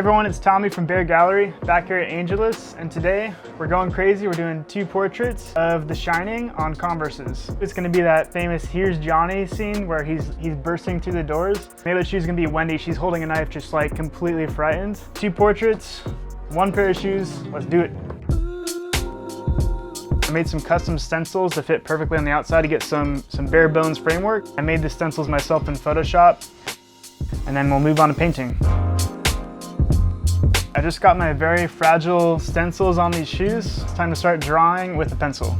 everyone, it's Tommy from Bear Gallery, back here at Angelus, and today we're going crazy. We're doing 2 portraits of The Shining on Converses. It's gonna be that famous "Here's Johnny" scene where he's bursting through the doors. The other shoe's gonna be Wendy. She's holding a knife, just like completely frightened. 2 portraits, 1 pair of shoes. Let's do it. I made some custom stencils to fit perfectly on the outside to get some bare bones framework. I made the stencils myself in Photoshop, and then we'll move on to painting. I just got my very fragile stencils on these shoes. It's time to start drawing with a pencil.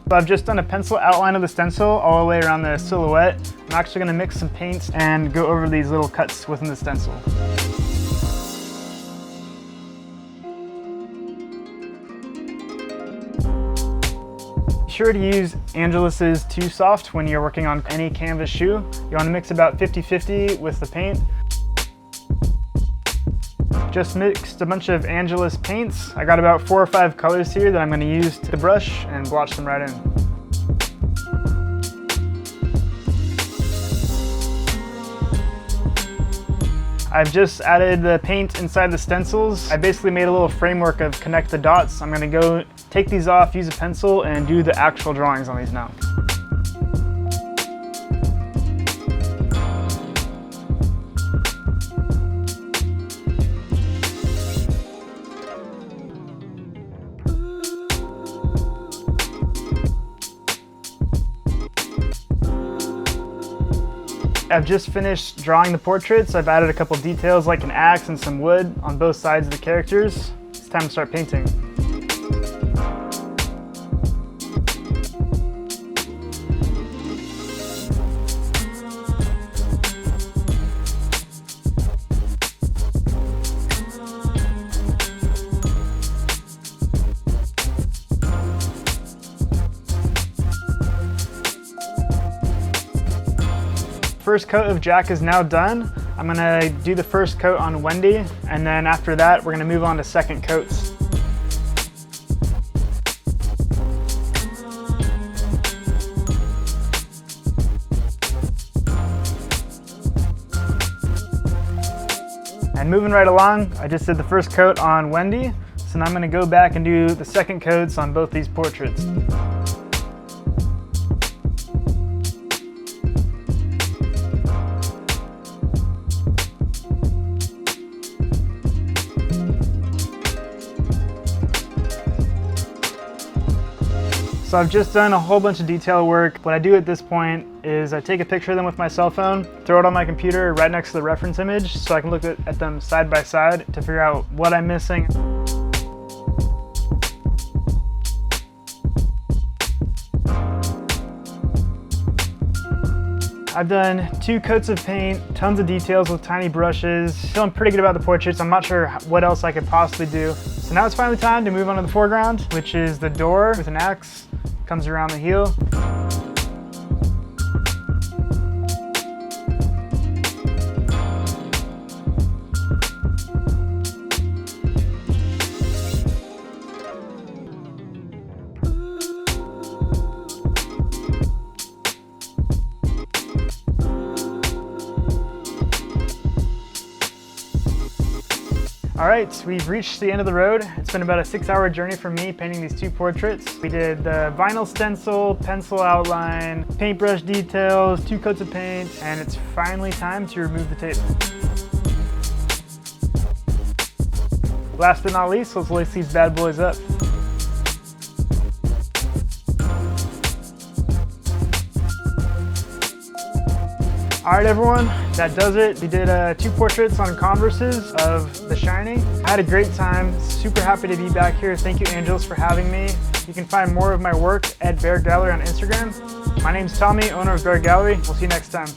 So I've just done a pencil outline of the stencil all the way around the silhouette. I'm actually going to mix some paints and go over these little cuts within the stencil. Be sure to use Angelus's Too Soft when you're working on any canvas shoe. You want to mix about 50-50 with the paint. Just mixed a bunch of Angelus paints. I got about 4 or 5 colors here that I'm going to use to brush and blotch them right in. I've just added the paint inside the stencils. I basically made a little framework of connect the dots. I'm gonna go take these off, use a pencil, and do the actual drawings on these now. I've just finished drawing the portraits. I've added a couple details like an axe and some wood on both sides of the characters. It's time to start painting. First coat of Jack is now done. I'm gonna do the first coat on Wendy, and then after that, we're gonna move on to second coats. And moving right along, I just did the first coat on Wendy, so now I'm gonna go back and do the second coats on both these portraits. So I've just done a whole bunch of detail work. What I do at this point is I take a picture of them with my cell phone, throw it on my computer right next to the reference image so I can look at them side by side to figure out what I'm missing. I've done 2 coats of paint, tons of details with tiny brushes. Feeling pretty good about the portraits. I'm not sure what else I could possibly do. So now it's finally time to move on to the foreground, which is the door with an axe. Comes around the heel. All right, we've reached the end of the road. It's been about a 6-hour journey for me painting these 2 portraits. We did the vinyl stencil, pencil outline, paintbrush details, 2 coats of paint, and it's finally time to remove the tape. Last but not least, let's lace these bad boys up. All right, everyone, that does it. We did 2 portraits on Converses of The Shining. I had a great time, super happy to be back here. Thank you, Angelus, for having me. You can find more of my work at Bear Gallery on Instagram. My name's Tommy, owner of Bear Gallery. We'll see you next time.